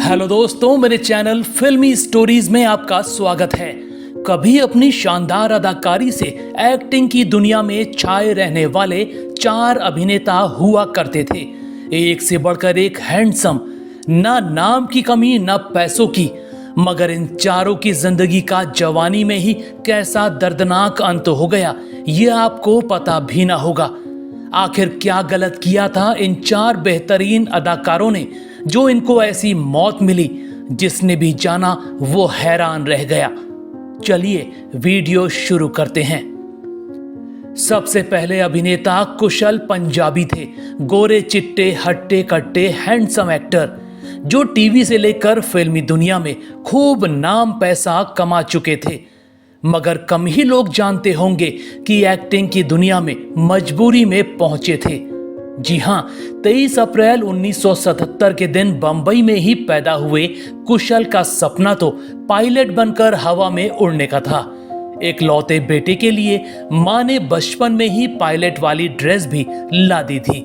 Hello दोस्तों, मेरे channel फिल्मी स्टोरीज में आपका स्वागत है। कभी अपनी शानदार अदाकारी से एक्टिंग की दुनिया में छाए रहने वाले चार अभिनेता हुआ करते थे। एक से बढ़कर एक हैंडसम, ना नाम की कमी ना पैसों की। मगर इन चारों की जिंदगी का जवानी में ही कैसा दर्दनाक अंत हो गया, ये आपको पता भी ना होगा। आखिर क्या गलत किया था इन चार बेहतरीन अदाकारों ने जो इनको ऐसी मौत मिली। जिसने भी जाना वो हैरान रह गया। चलिए वीडियो शुरू करते हैं। सबसे पहले अभिनेता कुशल पंजाबी थे। गोरे चिट्टे हट्टे कट्टे हैंडसम एक्टर जो टीवी से लेकर फिल्मी दुनिया में खूब नाम पैसा कमा चुके थे। मगर कम ही लोग जानते होंगे कि एक्टिंग की दुनिया में मजबूरी में पहुंचे थे। जी हां, 23 अप्रैल 1977 के दिन बंबई में ही पैदा हुए कुशल का सपना तो पायलट बनकर हवा में उड़ने का था। एक लौते बेटे के लिए मां ने बचपन में ही पायलट वाली ड्रेस भी ला दी थी।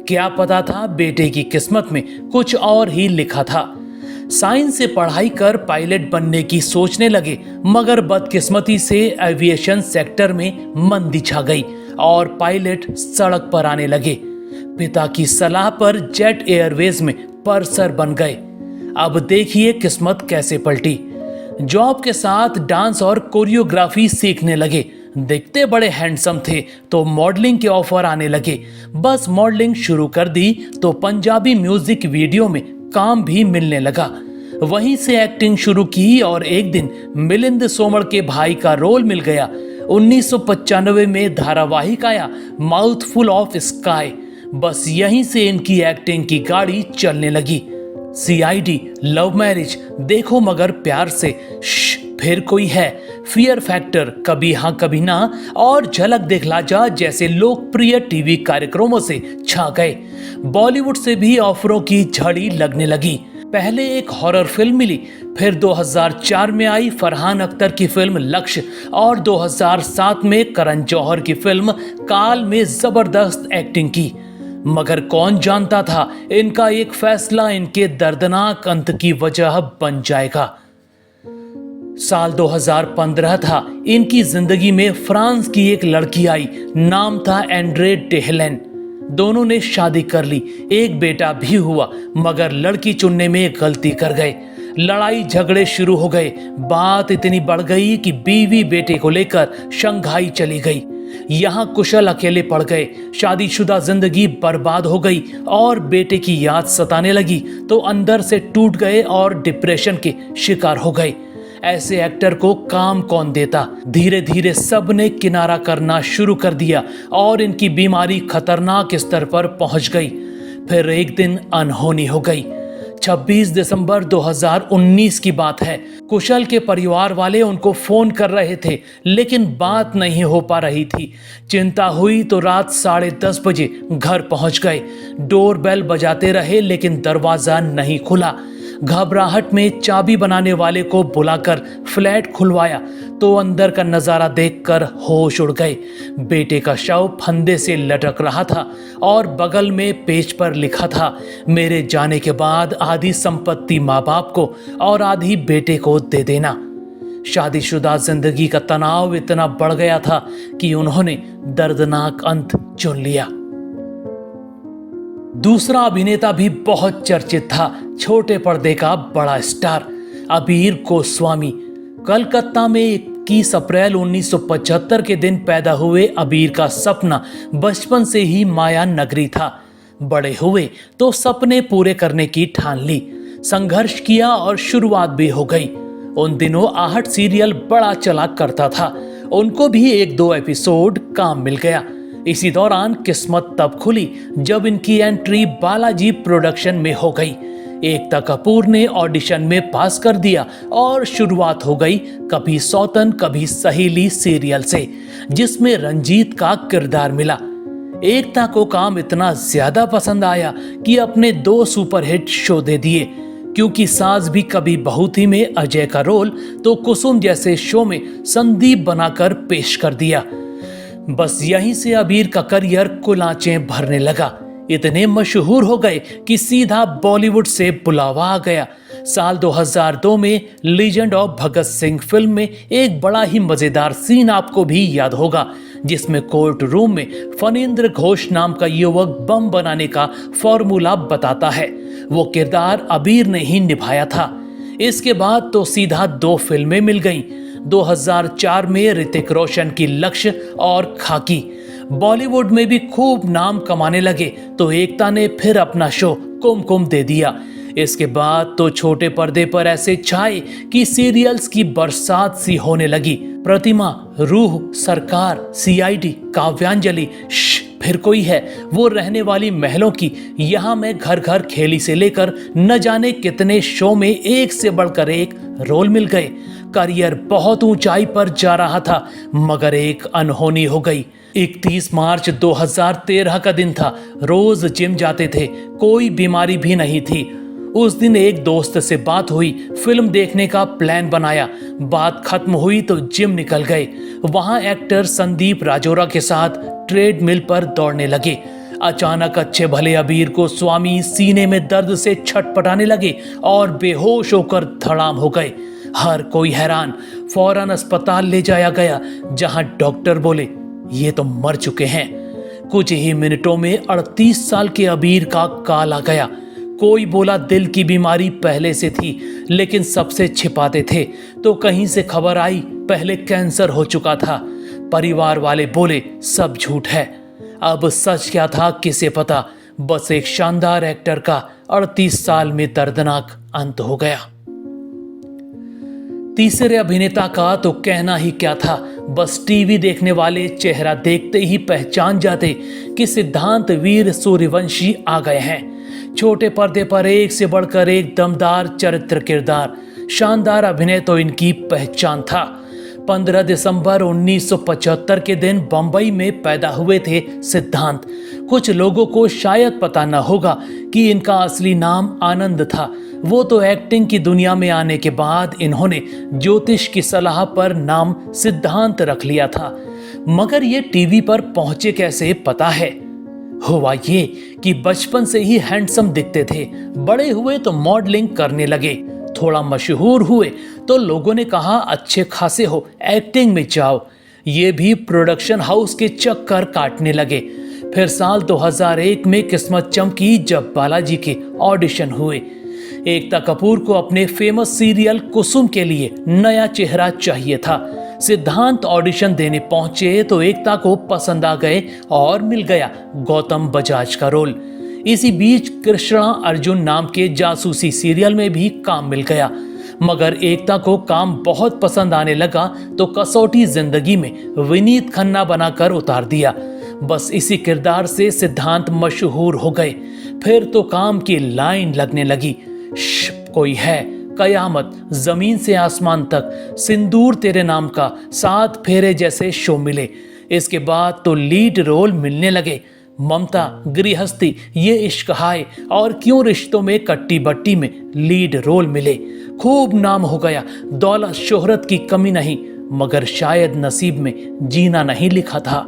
क्या पता था बेटे की किस्मत में कुछ और ही लिखा था। साइंस से पढ़ाई कर पायलट बनने की सोचने लगे, मगर बदकिस्मती से एविएशन सेक्टर में मंदी छा गई और पायलट सड़क पर आने लगे। पिता की सलाह पर जेट एयरवेज में परसर बन गए। अब देखिए किस्मत कैसे पलटी। जॉब के साथ डांस और कोरियोग्राफी सीखने लगे। दिखते बड़े हैंडसम थे तो मॉडलिंग के ऑफर आने लगे। बस मॉडलिंग शुरू कर दी तो पंजाबी म्यूजिक वीडियो में काम भी मिलने लगा। वहीं से एक्टिंग शुरू की और एक दिन मिलिंद सोमण के भाई का रोल मिल गया। 1995 में धारावाहिक आया माउथफुल ऑफ स्काई। बस यहीं से इनकी एक्टिंग की गाड़ी चलने लगी। CID, लव मैरिज, देखो मगर प्यार से, फिर कोई है, फियर फैक्टर, कभी हाँ कभी ना और झलक दिखला जा जैसे लोकप्रिय टीवी कार्यक्रमों से छा गए। बॉलीवुड से भी ऑफरों की झड़ी लगने लगी। पहले एक हॉरर फिल्म मिली, फिर 2004 में आई फरहान अख्तर की फिल्म लक्ष्य और 2007 में करण जौहर की फिल्म काल में जबरदस्त एक्टिंग की। मगर कौन जानता था इनका एक फैसला इनके दर्दनाक अंत की वजह बन जाएगा। साल 2015 था। इनकी जिंदगी में फ्रांस की एक लड़की आई, नाम था एंड्रे डेहलेन। दोनों ने शादी कर ली, एक बेटा भी हुआ, मगर लड़की चुनने में गलती कर गए। लड़ाई झगड़े शुरू हो गए। बात इतनी बढ़ गई कि बीवी बेटे को लेकर शंघाई चली गई। यहाँ कुशल अकेले पड़ गए। शादीशुदा जिंदगी बर्बाद हो गई और बेटे की याद सताने लगी तो अंदर से टूट गए और डिप्रेशन के शिकार हो गए। ऐसे एक्टर को काम कौन देता। धीरे धीरे सब ने किनारा करना शुरू कर दिया और इनकी बीमारी खतरनाक स्तर पर पहुंच गई। फिर एक दिन अनहोनी हो गई। 26 दिसंबर 2019 की बात है। कुशल के परिवार वाले उनको फोन कर रहे थे लेकिन बात नहीं हो पा रही थी। चिंता हुई तो रात 10:30 बजे घर पहुंच गए। डोर बेल बजाते रहे लेकिन दरवाजा नहीं खुला। घबराहट में चाबी बनाने वाले को बुलाकर फ्लैट खुलवाया तो अंदर का नजारा देखकर होश उड़ गए। बेटे का शव फंदे से लटक रहा था और बगल में पेज पर लिखा था, मेरे जाने के बाद आधी संपत्ति माँ बाप को और आधी बेटे को दे देना। शादीशुदा जिंदगी का तनाव इतना बढ़ गया था कि उन्होंने दर्दनाक अंत चुन लिया। दूसरा अभिनेता भी बहुत चर्चित था, छोटे पर्दे का बड़ा स्टार अबीर गोस्वामी। कलकत्ता में 21 अप्रैल 1975 के दिन पैदा हुए अबीर का सपना बचपन से ही माया नगरी था। बड़े हुए तो सपने पूरे करने की ठान ली, संघर्ष किया और शुरुआत भी हो गई। उन दिनों आहट सीरियल बड़ा चला करता था, उनको भी 1-2 एपिसोड काम मिल गया। इसी दौरान किस्मत तब खुली जब इनकी एंट्री बालाजी प्रोडक्शन में हो गई। एकता कपूर ने ऑडिशन में पास कर दिया और शुरुआत हो गई कभी सौतन कभी सहेली सीरियल से, जिसमें रंजीत का किरदार मिला। एकता को काम इतना ज्यादा पसंद आया कि अपने 2 सुपरहिट शो दे दिए, क्योंकि सास भी कभी बहू थी में अजय का रोल तो कुसुम जैसे शो में संदीप बनाकर पेश कर दिया। बस यहीं से अबीर का करियर कुलांचें भरने लगा। इतने मशहूर हो गए कि सीधा बॉलीवुड से बुलावा आ गया। साल 2002 में legend of Bhagat Singh film में एक बड़ा ही मजेदार सीन आपको भी याद होगा, जिसमें कोर्ट रूम में फणींद्र घोष नाम का युवक बम बनाने का फॉर्मूला बताता है। वो किरदार अबीर ने ही निभाया था। इसके बाद तो सीधा 2 फिल्में मिल गईं। 2004 में ऋतिक रोशन की लक्ष्य और खाकी। बॉलीवुड में भी खूब नाम कमाने लगे तो एकता ने फिर अपना शो कुमकुम दे दिया। इसके बाद तो छोटे पर्दे पर ऐसे छाए कि सीरियल्स की बरसात सी होने लगी। प्रतिमा, रूह, सरकार, सीआईडी, काव्यांजलि, फिर कोई है, वो रहने वाली महलों की, यहाँ मैं घर घर खेली से लेकर न जाने कितने शो में एक से बढ़कर एक रोल मिल गए। करियर बहुत ऊंचाई पर जा रहा था, मगर एक अनहोनी हो गई। 31 मार्च 2013 का दिन था। रोज जिम जाते थे, कोई बीमारी भी नहीं थी। उस दिन एक दोस्त से बात हुई, फिल्म देखने का प्लान बनाया। बात खत्म हुई तो जिम निकल गए। वहां एक्टर संदीप राजौरा के साथ ट्रेडमिल पर दौड़ने लगे। अचानक अच्छे भले अबीर को स्वामी सीने में दर्द से छटपटाने लगे और बेहोश होकर धड़ाम हो गए। हर कोई हैरान। फौरन अस्पताल ले जाया गया, जहां डॉक्टर बोले ये तो मर चुके हैं। कुछ ही मिनटों में 38 साल के अबीर का काल आ गया। कोई बोला दिल की बीमारी पहले से थी, लेकिन सबसे छिपाते थे। तो कहीं से खबर आई पहले कैंसर हो चुका था। परिवार वाले बोले सब झूठ है। अब सच क्या था किसे पता। बस एक शानदार एक्टर का 38 साल में दर्दनाक अंत हो गया। तीसरे अभिनेता का तो कहना ही क्या था। बस टीवी देखने वाले चेहरा देखते ही पहचान जाते कि सिद्धांत वीर सूर्यवंशी आ गए हैं। छोटे पर्दे पर एक से बढ़कर एक दमदार चरित्र किरदार, शानदार अभिनय तो इनकी पहचान था। 15 दिसंबर 1975 के दिन बंबई में पैदा हुए थे सिद्धांत। कुछ लोगों को शायद पता न होगा कि इनका असली नाम आनंद था। वो तो एक्टिंग की दुनिया में आने के बाद इन्होंने ज्योतिष की सलाह पर नाम सिद्धांत रख लिया था। मगर ये टीवी पर पहुंचे कैसे पता है? हुआ ये कि बचपन से ही हैंडसम दिखते थे। बड़े हुए तो मॉडलिंग करने लगे। थोड़ा मशहूर हुए तो लोगों ने कहा अच्छे खासे हो, एक्टिंग में जाओ। ये भी प्रोडक्शन हाउस के चक्कर काटने लगे। फिर साल 2001 में किस्मत चमकी जब बालाजी के ऑडिशन हुए। एकता कपूर को अपने फेमस सीरियल कुसुम के लिए नया चेहरा चाहिए था। सिद्धांत ऑडिशन देने पहुंचे तो एकता को पसंद आ गए और मिल गया गौतम बजाज का रोल। इसी बीच कृष्णा अर्जुन नाम के जासूसी सीरियल में भी काम मिल गया। मगर एकता को काम बहुत पसंद आने लगा तो कसौटी जिंदगी में विनीत खन्ना बनाकर उतार दिया। बस इसी किरदार से सिद्धांत मशहूर हो गए। फिर तो काम की लाइन लगने लगी। कोई है, कयामत, जमीन से आसमान तक, सिंदूर तेरे नाम का, 7 फेरे जैसे शो मिले। इसके बाद तो लीड रोल मिलने लगे। ममता, गृहस्थी, ये इश्क हाय और क्यों रिश्तों में कट्टी बट्टी में लीड रोल मिले। खूब नाम हो गया। दौलत शोहरत की कमी नहीं, मगर शायद नसीब में जीना नहीं लिखा था।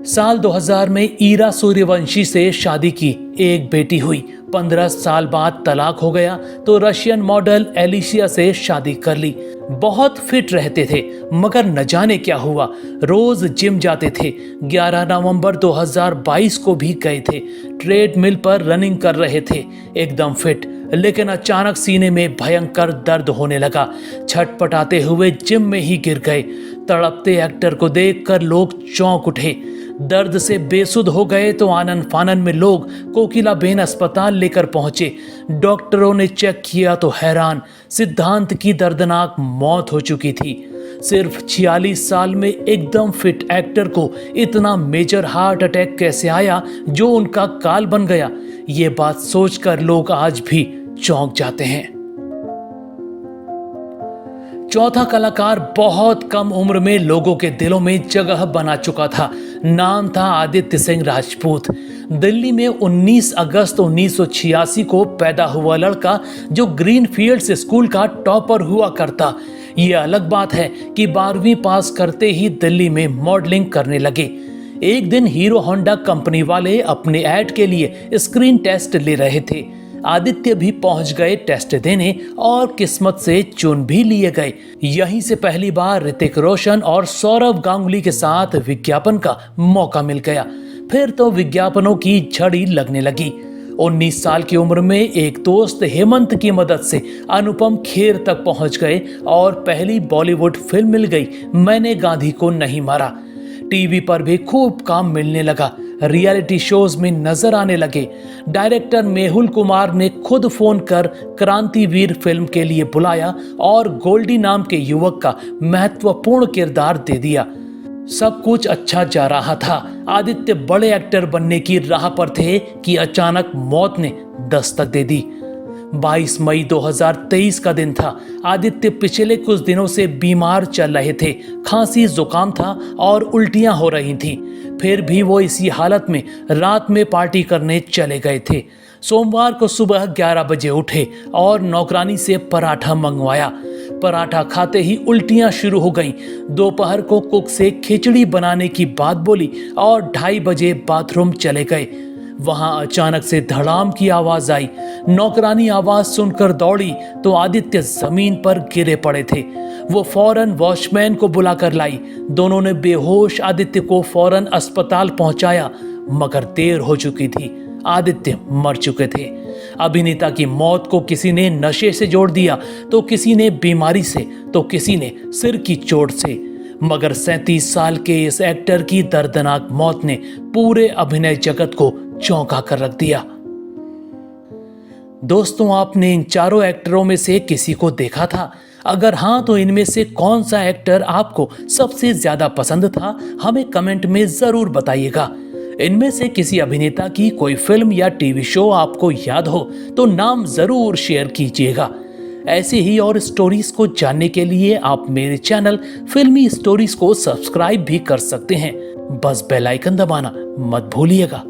साल 2000 में ईरा सूर्यवंशी से शादी की, एक बेटी हुई। 15 साल बाद तलाक हो गया तो रशियन मॉडल एलिशिया से शादी कर ली। बहुत फिट रहते थे, मगर न जाने क्या हुआ। रोज जिम जाते थे। 11 नवंबर 2022 को भी गए थे। ट्रेडमिल पर रनिंग कर रहे थे, एकदम फिट। लेकिन अचानक सीने में भयंकर दर्द होने लगा। छटपटाते हुए जिम में ही गिर गए। तड़पते एक्टर को देखकर लोग चौंक उठे। दर्द से बेसुध हो गए तो आनन फानन में लोग कोकिलाबेन अस्पताल लेकर पहुंचे। डॉक्टरों ने चेक किया तो हैरान, सिद्धांत की दर्दनाक मौत हो चुकी थी। सिर्फ 46 साल में एकदम फिट एक्टर को इतना मेजर हार्ट अटैक कैसे आया जो उनका काल बन गया? ये बात सोचकर लोग आज भी चौंक जाते हैं। चौथा कलाकार बहुत कम उम्र में लोगों के दिलों में जगह बना चुका था। नाम था आदित्य सिंह राजपूत। दिल्ली में 19 अगस्त 1986 को पैदा हुआ लड़का जो ग्रीनफील्ड्स स्कूल का टॉपर हुआ करता। ये अलग बात है कि 12वीं पास करते ही दिल्ली में मॉडलिंग करने लगे। एक दिन हीरो होंडा कंपनी वाले अपने ऐड के लिए स्क्रीन टेस्ट ले रहे थे। आदित्य भी पहुंच गए टेस्ट देने और किस्मत से चुन भी लिए गए। यहीं से पहली बार ऋतिक रोशन और सौरव गांगुली के साथ विज्ञापन का मौका मिल गया। फिर तो विज्ञापनों की झड़ी लगने लगी। 19 साल की उम्र में एक दोस्त हेमंत की मदद से अनुपम खेर तक पहुंच गए और पहली बॉलीवुड फिल्म मिल गई, मैंने गांधी को नहीं मारा। टीवी पर भी खूब काम मिलने लगा, रियलिटी शोज में नजर आने लगे। डायरेक्टर मेहुल कुमार ने खुद फोन कर क्रांतिवीर फिल्म के लिए बुलाया और गोल्डी नाम के युवक का महत्वपूर्ण किरदार दे दिया। सब कुछ अच्छा जा रहा था। आदित्य बड़े एक्टर बनने की राह पर थे कि अचानक मौत ने दस्तक दे दी। 22 मई 2023 का दिन था। आदित्य पिछले कुछ दिनों से बीमार चल रहे थे। खांसी, जुकाम था और उल्टियां हो रही थीं। फिर भी वो इसी हालत में रात में पार्टी करने चले गए थे। सोमवार को सुबह 11 बजे उठे और नौकरानी से पराठा मंगवाया। पराठा खाते ही उल्टियां शुरू हो गईं। दोपहर को कुक से खिचड़ी बनाने की बात बोली और 2:30 बजे बाथरूम चले गए। वहां अचानक से धड़ाम की आवाज आई। नौकरानी आवाज सुनकर दौड़ी तो आदित्य जमीन पर गिरे पड़े थे। वो फौरन वॉचमैन को बुलाकर लाई। दोनों ने बेहोश आदित्य को फौरन अस्पताल पहुंचाया, मगर देर हो चुकी थी। आदित्य मर चुके थे। अभिनेता की मौत को किसी ने नशे से जोड़ दिया, तो किसी ने बीमारी से, तो किसी ने सिर की चोट से। मगर 37 साल के इस एक्टर की दर्दनाक मौत ने पूरे अभिनय जगत को चौंका कर रख दिया। दोस्तों, आपने इन चारों एक्टरों में से किसी को देखा था? अगर हाँ, तो इनमें से कौन सा एक्टर आपको सबसे ज्यादा पसंद था? हमें कमेंट में जरूर बताइएगा। इनमें से किसी अभिनेता की कोई फिल्म या टीवी शो आपको याद हो तो नाम जरूर शेयर कीजिएगा। ऐसे ही और स्टोरीज को जानने के लिए आप मेरे चैनल फिल्मी स्टोरीज को सब्सक्राइब भी कर सकते हैं। बस बेल आइकन दबाना मत भूलिएगा।